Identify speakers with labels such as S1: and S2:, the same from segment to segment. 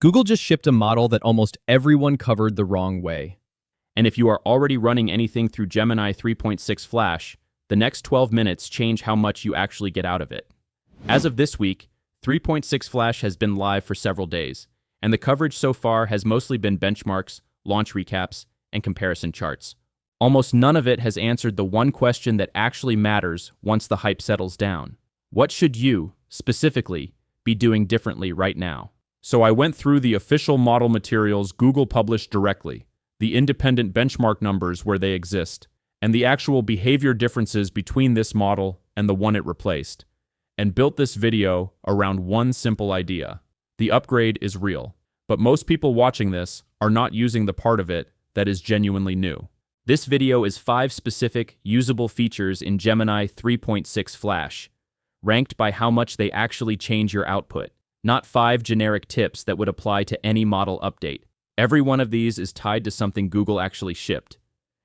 S1: Google just shipped a model that almost everyone covered the wrong way.
S2: And if you are already running anything through Gemini 3.6 Flash, the next 12 minutes change how much you actually get out of it. As of this week, 3.6 Flash has been live for several days, and the coverage so far has mostly been benchmarks, launch recaps, and comparison charts. Almost none of it has answered the one question that actually matters once the hype settles down. What should you, specifically, be doing differently right now? So I went through the official model materials Google published directly, the independent benchmark numbers where they exist, and the actual behavior differences between this model and the one it replaced, and built this video around one simple idea. The upgrade is real, but most people watching this are not using the part of it that is genuinely new. This video is 5 specific, usable features in Gemini 3.6 Flash, ranked by how much they actually change your output, not 5 generic tips that would apply to any model update. Every one of these is tied to something Google actually shipped,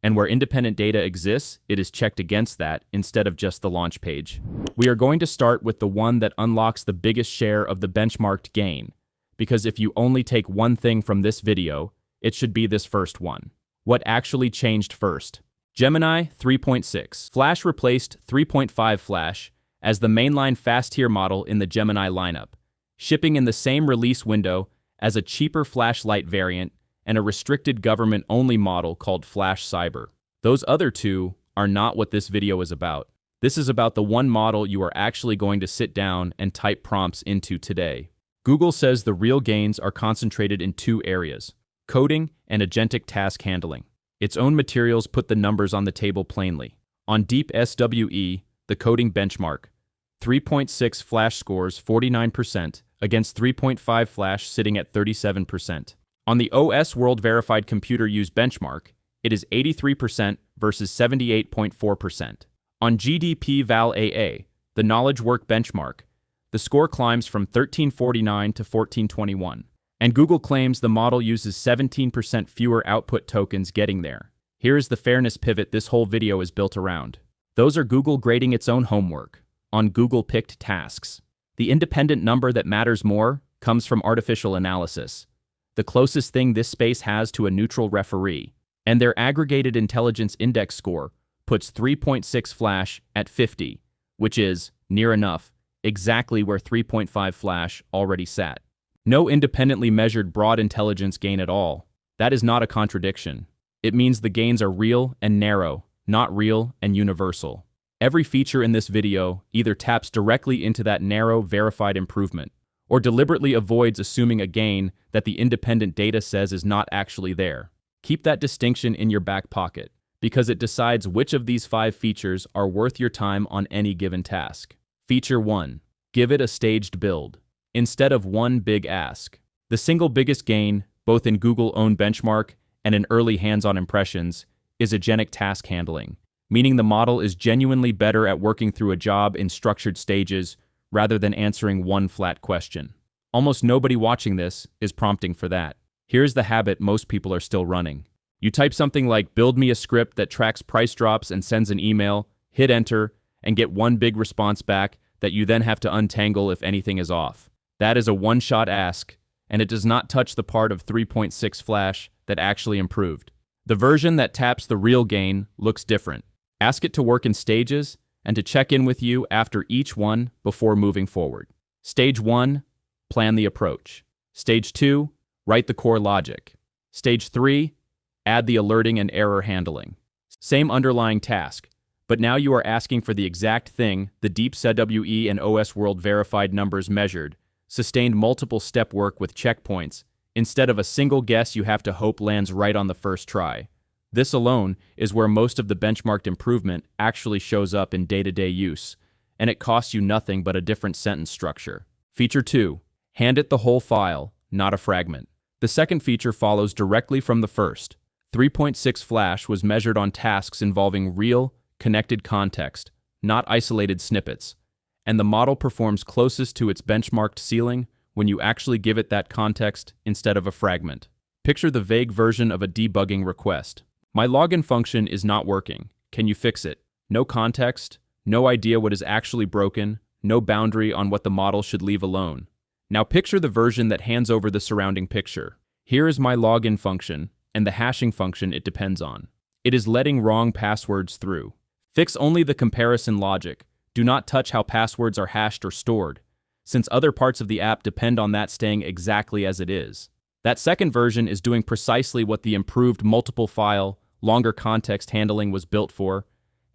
S2: and where independent data exists, it is checked against that instead of just the launch page. We are going to start with the one that unlocks the biggest share of the benchmarked gain, because if you only take one thing from this video, it should be this first one. What actually changed first? Gemini 3.6. Flash replaced 3.5 Flash as the mainline fast-tier model in the Gemini lineup, shipping in the same release window as a cheaper flashlight variant and a restricted government-only model called Flash Cyber. Those other two are not what this video is about. This is about the one model you are actually going to sit down and type prompts into today. Google says the real gains are concentrated in 2 areas: coding and agentic task handling. Its own materials put the numbers on the table plainly. On Deep SWE, the coding benchmark, 3.6 Flash scores 49% against 3.5 Flash sitting at 37%. On the OS World Verified Computer Use benchmark, it is 83% versus 78.4%. On GDP Val AA, the knowledge work benchmark, the score climbs from 1349 to 1421. And Google claims the model uses 17% fewer output tokens getting there. Here is the fairness pivot this whole video is built around. Those are Google grading its own homework on Google-picked tasks. The independent number that matters more comes from artificial analysis, the closest thing this space has to a neutral referee, and their aggregated intelligence index score puts 3.6 Flash at 50, which is, near enough, exactly where 3.5 Flash already sat. No independently measured broad intelligence gain at all. That is not a contradiction. It means the gains are real and narrow, not real and universal. Every feature in this video either taps directly into that narrow, verified improvement, or deliberately avoids assuming a gain that the independent data says is not actually there. Keep that distinction in your back pocket, because it decides which of these 5 features are worth your time on any given task. Feature 1. Give it a staged build, instead of one big ask. The single biggest gain, both in Google-owned benchmark and in early hands-on impressions, is agentic task handling, meaning the model is genuinely better at working through a job in structured stages rather than answering one flat question. Almost nobody watching this is prompting for that. Here's the habit most people are still running. You type something like "build me a script that tracks price drops and sends an email," hit enter, and get one big response back that you then have to untangle if anything is off. That is a one-shot ask, and it does not touch the part of 3.6 Flash that actually improved. The version that taps the real gain looks different. Ask it to work in stages and to check in with you after each one before moving forward. Stage 1, plan the approach. Stage 2, write the core logic. Stage 3, add the alerting and error handling. Same underlying task, but now you are asking for the exact thing the Deep SWE and OS World verified numbers measured, sustained multiple step work with checkpoints, instead of a single guess you have to hope lands right on the first try. This alone is where most of the benchmarked improvement actually shows up in day-to-day use, and it costs you nothing but a different sentence structure. Feature 2. Hand it the whole file, not a fragment. The second feature follows directly from the first. 3.6 Flash was measured on tasks involving real, connected context, not isolated snippets, and the model performs closest to its benchmarked ceiling when you actually give it that context instead of a fragment. Picture the vague version of a debugging request. My login function is not working. Can you fix it? No context, no idea what is actually broken, no boundary on what the model should leave alone. Now picture the version that hands over the surrounding picture. Here is my login function, and the hashing function it depends on. It is letting wrong passwords through. Fix only the comparison logic. Do not touch how passwords are hashed or stored, since other parts of the app depend on that staying exactly as it is. That second version is doing precisely what the improved multiple file, longer context handling was built for,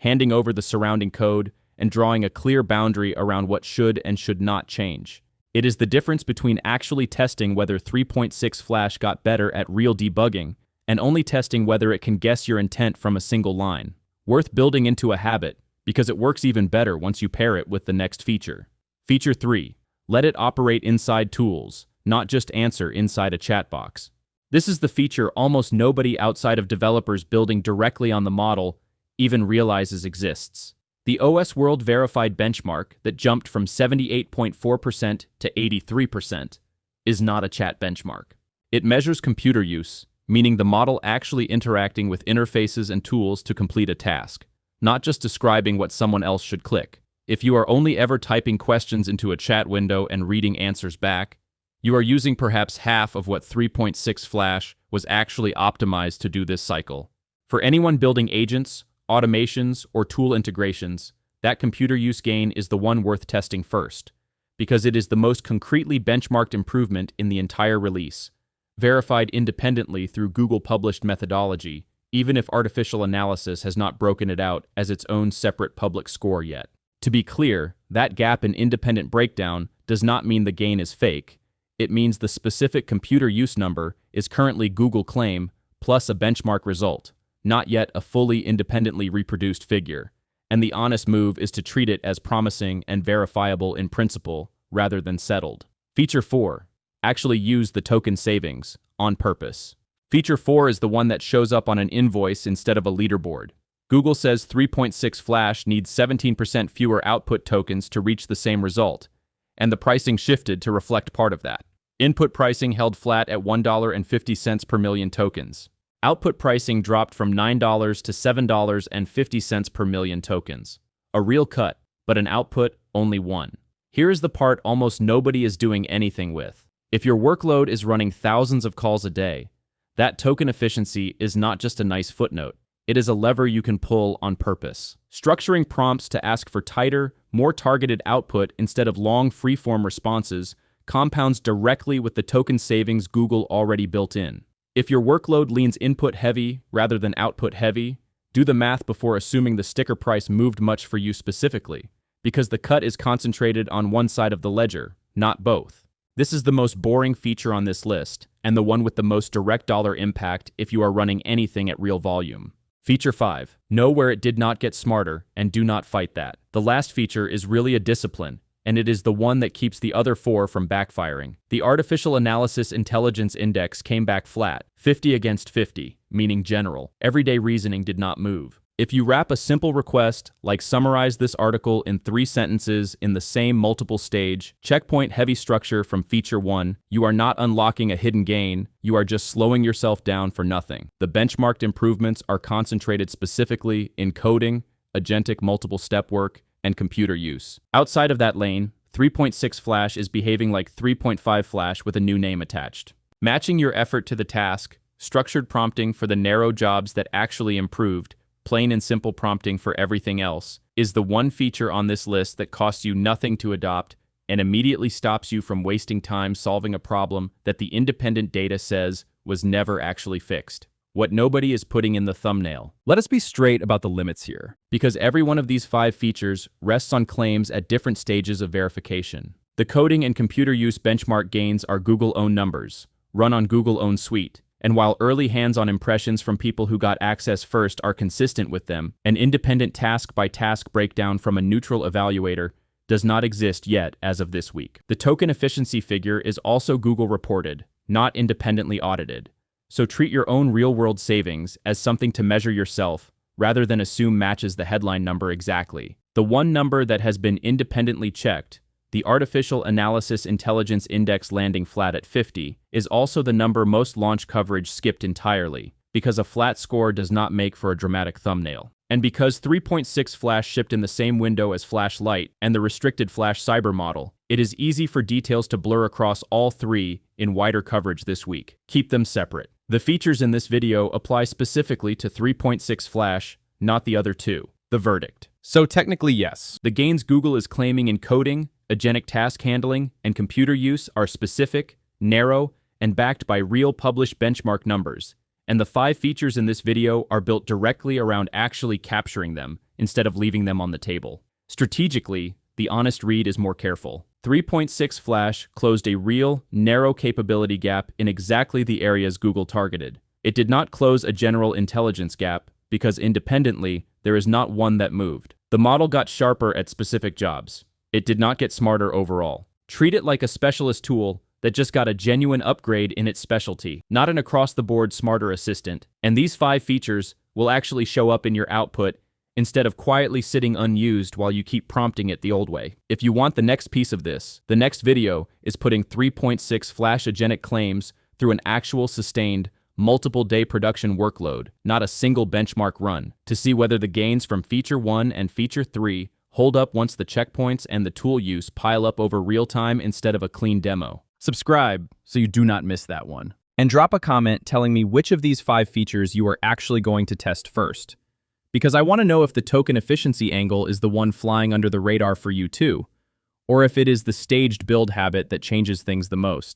S2: handing over the surrounding code and drawing a clear boundary around what should and should not change. It is the difference between actually testing whether 3.6 Flash got better at real debugging and only testing whether it can guess your intent from a single line. Worth building into a habit, because it works even better once you pair it with the next feature. Feature 3. Let it operate inside tools, not just answer inside a chat box. This is the feature almost nobody outside of developers building directly on the model even realizes exists. The OS World Verified benchmark that jumped from 78.4% to 83% is not a chat benchmark. It measures computer use, meaning the model actually interacting with interfaces and tools to complete a task, not just describing what someone else should click. If you are only ever typing questions into a chat window and reading answers back, you are using perhaps half of what 3.6 Flash was actually optimized to do this cycle. For anyone building agents, automations, or tool integrations, that computer use gain is the one worth testing first, because it is the most concretely benchmarked improvement in the entire release, verified independently through Google-published methodology, even if artificial analysis has not broken it out as its own separate public score yet. To be clear, that gap in independent breakdown does not mean the gain is fake. It means the specific computer use number is currently Google claim plus a benchmark result, not yet a fully independently reproduced figure, and the honest move is to treat it as promising and verifiable in principle rather than settled. Feature 4. Actually use the token savings, on purpose. Feature 4 is the one that shows up on an invoice instead of a leaderboard. Google says 3.6 Flash needs 17% fewer output tokens to reach the same result, and the pricing shifted to reflect part of that. Input pricing held flat at $1.50 per million tokens. Output pricing dropped from $9 to $7.50 per million tokens. A real cut, but an output only one. Here is the part almost nobody is doing anything with. If your workload is running thousands of calls a day, that token efficiency is not just a nice footnote. It is a lever you can pull on purpose. Structuring prompts to ask for tighter, more targeted output instead of long free-form responses compounds directly with the token savings Google already built in. If your workload leans input heavy rather than output heavy, do the math before assuming the sticker price moved much for you specifically, because the cut is concentrated on one side of the ledger, not both. This is the most boring feature on this list, and the one with the most direct dollar impact if you are running anything at real volume. Feature 5. Know where it did not get smarter, and do not fight that. The last feature is really a discipline, and it is the one that keeps the other 4 from backfiring. The Artificial Analysis Intelligence Index came back flat, 50 against 50, meaning general. Everyday reasoning did not move. If you wrap a simple request, like summarize this article in 3 sentences in the same multiple stage, checkpoint heavy structure from feature 1, you are not unlocking a hidden gain, you are just slowing yourself down for nothing. The benchmarked improvements are concentrated specifically in coding, agentic multiple step work, and computer use. Outside of that lane, 3.6 Flash is behaving like 3.5 Flash with a new name attached. Matching your effort to the task, structured prompting for the narrow jobs that actually improved, plain and simple prompting for everything else, is the one feature on this list that costs you nothing to adopt and immediately stops you from wasting time solving a problem that the independent data says was never actually fixed. What nobody is putting in the thumbnail.
S1: Let us be straight about the limits here.
S2: Because every one of these 5 features rests on claims at different stages of verification. The coding and computer use benchmark gains are Google-owned numbers, run on Google-owned suite, and while early hands-on impressions from people who got access first are consistent with them, an independent task-by-task breakdown from a neutral evaluator does not exist yet as of this week. The token efficiency figure is also Google reported, not independently audited. So treat your own real-world savings as something to measure yourself, rather than assume matches the headline number exactly. The one number that has been independently checked, the Artificial Analysis Intelligence Index landing flat at 50, is also the number most launch coverage skipped entirely, because a flat score does not make for a dramatic thumbnail. And because 3.6 Flash shipped in the same window as Flash Lite and the restricted Flash Cyber model, it is easy for details to blur across all three in wider coverage this week. Keep them separate. The features in this video apply specifically to 3.6 Flash, not the other two. The verdict.
S1: So technically, yes.
S2: The gains Google is claiming in coding, agentic task handling, and computer use are specific, narrow, and backed by real published benchmark numbers. And the 5 features in this video are built directly around actually capturing them, instead of leaving them on the table. Strategically, the honest read is more careful. 3.6 Flash closed a real, narrow capability gap in exactly the areas Google targeted. It did not close a general intelligence gap, because independently, there is not one that moved. The model got sharper at specific jobs. It did not get smarter overall. Treat it like a specialist tool that just got a genuine upgrade in its specialty, not an across-the-board smarter assistant. And these 5 features will actually show up in your output instead of quietly sitting unused while you keep prompting it the old way. If you want the next piece of this, the next video is putting 3.6 Flash agentic claims through an actual sustained, multiple-day production workload, not a single benchmark run, to see whether the gains from Feature 1 and Feature 3 hold up once the checkpoints and the tool use pile up over real time instead of a clean demo.
S1: Subscribe so you do not miss that one. And drop a comment telling me which of these 5 features you are actually going to test first. Because I want to know if the token efficiency angle is the one flying under the radar for you too, or if it is the staged build habit that changes things the most.